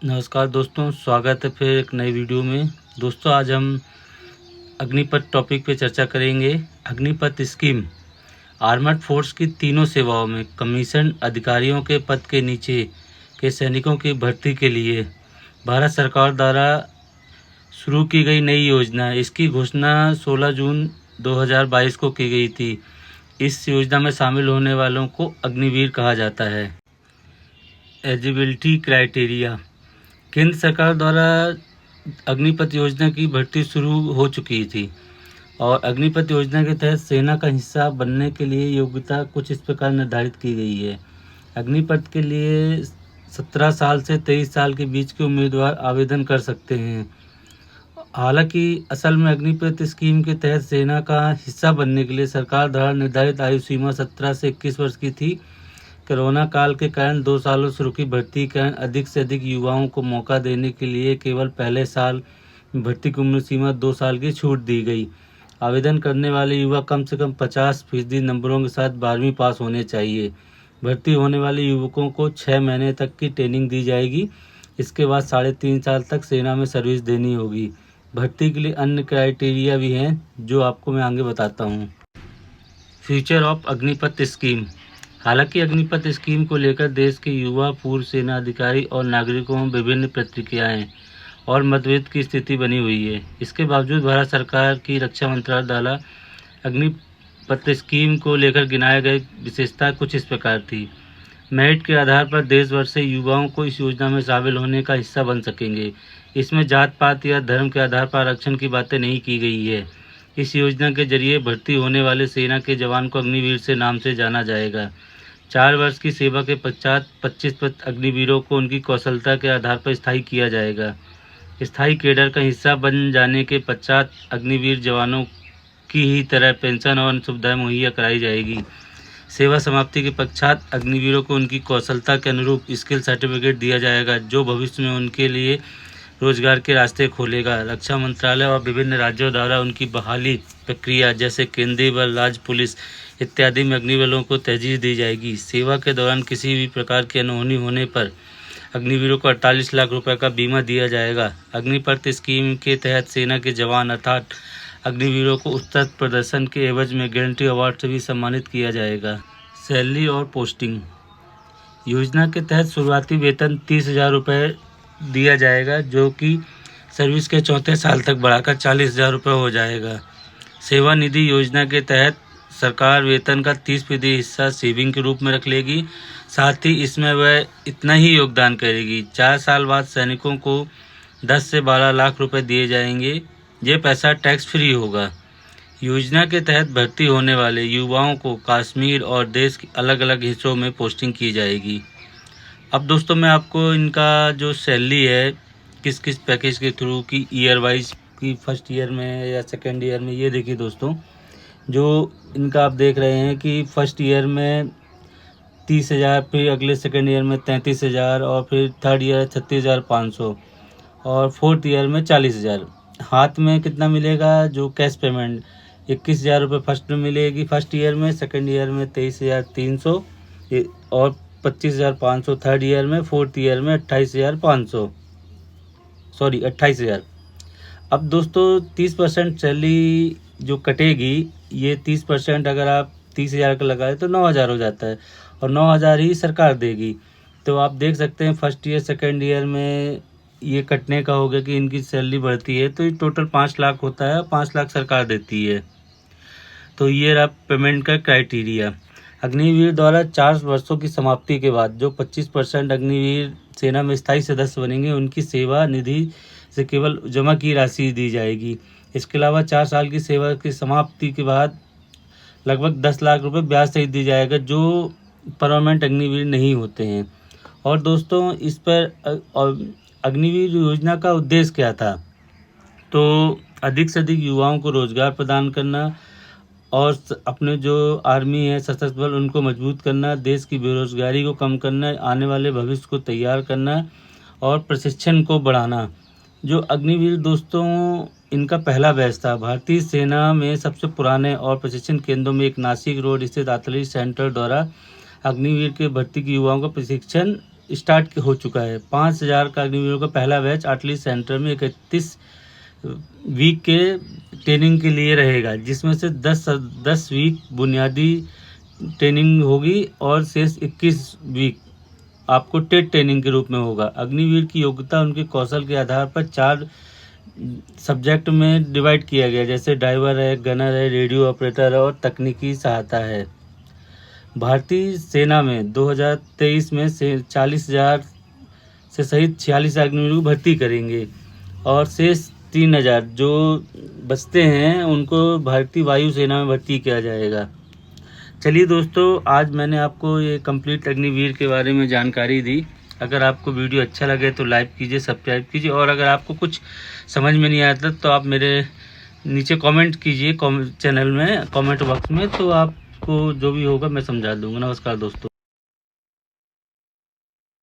नमस्कार दोस्तों, स्वागत है फिर एक नई वीडियो में। दोस्तों, आज हम अग्निपथ टॉपिक पे चर्चा करेंगे। अग्निपथ स्कीम आर्मर्ड फोर्स की तीनों सेवाओं में कमीशन अधिकारियों के पद के नीचे के सैनिकों की भर्ती के लिए भारत सरकार द्वारा शुरू की गई नई योजना है। इसकी घोषणा 16 जून 2022 को की गई थी। इस योजना में शामिल होने वालों को अग्निवीर कहा जाता है। Eligibility criteria. केंद्र सरकार द्वारा अग्निपथ योजना की भर्ती शुरू हो चुकी थी और अग्निपथ योजना के तहत सेना का हिस्सा बनने के लिए योग्यता कुछ इस प्रकार निर्धारित की गई है। अग्निपथ के लिए 17 साल से 23 साल के बीच के उम्मीदवार आवेदन कर सकते हैं। हालांकि असल में अग्निपथ स्कीम के तहत सेना का हिस्सा बनने के लिए सरकार द्वारा निर्धारित आयु सीमा 17 से 21 वर्ष की थी। कोरोना काल के कारण 2 सालों से रुकी भर्ती के कारण अधिक से अधिक युवाओं को मौका देने के लिए केवल पहले साल भर्ती की उम्र सीमा 2 साल की छूट दी गई। आवेदन करने वाले युवा कम से कम 50% नंबरों के साथ 12वीं पास होने चाहिए। भर्ती होने वाले युवकों को 6 महीने तक की ट्रेनिंग दी जाएगी। इसके बाद 3.5 साल तक सेना में सर्विस देनी होगी। भर्ती के लिए अन्य क्राइटेरिया भी हैं जो आपको मैं आगे बताता हूँ। Future of Agnipath scheme. हालांकि अग्निपथ स्कीम को लेकर देश के युवा, पूर्व सेना अधिकारी और नागरिकों में विभिन्न प्रतिक्रियाएं और मतभेद की स्थिति बनी हुई है। इसके बावजूद भारत सरकार की रक्षा मंत्रालय द्वारा अग्निपथ स्कीम को लेकर गिनाए गए विशेषता कुछ इस प्रकार थी। मेरिट के आधार पर देश भर से युवाओं को इस योजना में शामिल होने का हिस्सा बन सकेंगे। इसमें जात पात या धर्म के आधार पर आरक्षण की बातें नहीं की गई है। इस योजना के जरिए भर्ती होने वाले सेना के जवान को अग्निवीर से नाम से जाना जाएगा। 4 वर्ष की सेवा के पश्चात 25% अग्निवीरों को उनकी कौशलता के आधार पर स्थायी किया जाएगा। स्थायी कैडर का हिस्सा बन जाने के पश्चात अग्निवीर जवानों की ही तरह पेंशन और सुविधाएं मुहैया कराई जाएगी। सेवा समाप्ति के पश्चात अग्निवीरों को उनकी कौशलता के अनुरूप स्किल सर्टिफिकेट दिया जाएगा, जो भविष्य में उनके लिए रोजगार के रास्ते खोलेगा। रक्षा मंत्रालय और विभिन्न राज्यों द्वारा उनकी बहाली प्रक्रिया जैसे केंद्रीय बल, राज्य पुलिस इत्यादि में अग्निवीरों को तरजीह दी जाएगी। सेवा के दौरान किसी भी प्रकार की अनहोनी होने पर अग्निवीरों को 48 लाख रुपए का बीमा दिया जाएगा। अग्निपथ स्कीम के तहत सेना के जवान अर्थात अग्निवीरों को उत्कृष्ट प्रदर्शन के एवज में गारंटी अवार्ड से भी सम्मानित किया जाएगा। सैलरी और पोस्टिंग। योजना के तहत शुरुआती वेतन 30,000 रुपये दिया जाएगा, जो कि सर्विस के 4थे साल तक बढ़ाकर 40,000 रुपये हो जाएगा। सेवा निधि योजना के तहत सरकार वेतन का 30% हिस्सा सेविंग के रूप में रख लेगी। साथ ही इसमें वह इतना ही योगदान करेगी। 4 साल बाद सैनिकों को 10 से 12 लाख रुपए दिए जाएंगे। ये पैसा टैक्स फ्री होगा। योजना के तहत भर्ती होने वाले युवाओं को कश्मीर और देश के अलग अलग हिस्सों में पोस्टिंग की जाएगी। अब दोस्तों, मैं आपको इनका जो सैलरी है किस किस पैकेज के थ्रू की ईयर वाइज की फर्स्ट ईयर में या सेकेंड ईयर में, ये देखिए दोस्तों, जो इनका आप देख रहे हैं कि फर्स्ट ईयर में 30,000, फिर अगले सेकेंड ईयर में 33,000 और फिर थर्ड ईयर 36,500 और फोर्थ ईयर में 40,000। हाथ में कितना मिलेगा जो कैश पेमेंट 21,000 रुपये फर्स्ट में मिलेगी फर्स्ट ईयर में, सेकेंड ईयर में 23,300 और 25,500 थर्ड ईयर में, फोर्थ ईयर में 28,000। अब दोस्तों 30% सैलरी जो कटेगी, ये 30% अगर आप 30,000 का लगाए तो 9,000 हो जाता है और 9,000 ही सरकार देगी। तो आप देख सकते हैं फर्स्ट ईयर सेकेंड ईयर में ये कटने का हो गया कि इनकी सैलरी बढ़ती है तो ये टोटल 5 लाख होता है, 5 लाख सरकार देती है। तो ये रहा पेमेंट का क्राइटेरिया। अग्निवीर द्वारा 4 वर्षों की समाप्ति के बाद जो 25% अग्निवीर सेना में स्थायी सदस्य बनेंगे, उनकी सेवा निधि से केवल जमा की राशि दी जाएगी। इसके अलावा 4 साल की सेवा की समाप्ति के बाद लगभग 10 लाख रुपए ब्याज सहित दी जाएगा, जो परमानेंट अग्निवीर नहीं होते हैं। और दोस्तों, इस पर अग्निवीर योजना का उद्देश्य क्या था? तो अधिक से अधिक युवाओं को रोजगार प्रदान करना और अपने जो आर्मी है, सशस्त्र बल, उनको मजबूत करना, देश की बेरोजगारी को कम करना, आने वाले भविष्य को तैयार करना और प्रशिक्षण को बढ़ाना। जो अग्निवीर दोस्तों, इनका पहला बैच था। भारतीय सेना में सबसे पुराने और प्रशिक्षण केंद्रों में एक नासिक रोड स्थित आर्टिलरी सेंटर द्वारा अग्निवीर के भर्ती के युवाओं का प्रशिक्षण स्टार्ट हो चुका है। 5000 का अग्निवीरों का पहला बैच आर्टिलरी सेंटर में 31 वीक के ट्रेनिंग के लिए रहेगा, जिसमें से 10 वीक बुनियादी ट्रेनिंग होगी और शेष 21 वीक आपको टेट ट्रेनिंग के रूप में होगा। अग्निवीर की योग्यता उनके कौशल के आधार पर 4 सब्जेक्ट में डिवाइड किया गया, जैसे ड्राइवर है, गनर है, रेडियो ऑपरेटर है और तकनीकी सहायता है। भारतीय सेना में 2023 में से 40,000 से सहित 46 अग्निवीर को भर्ती करेंगे और शेष 3,000 जो बचते हैं उनको भारतीय वायुसेना में भर्ती किया जाएगा। चलिए दोस्तों, आज मैंने आपको ये कंप्लीट अग्निवीर के बारे में जानकारी दी। अगर आपको वीडियो अच्छा लगे तो लाइक कीजिए, सब्सक्राइब कीजिए, और अगर आपको कुछ समझ में नहीं आता तो आप मेरे नीचे कमेंट कीजिए चैनल में, कमेंट बॉक्स में, तो आपको जो भी होगा मैं समझा दूँगा। नमस्कार दोस्तों।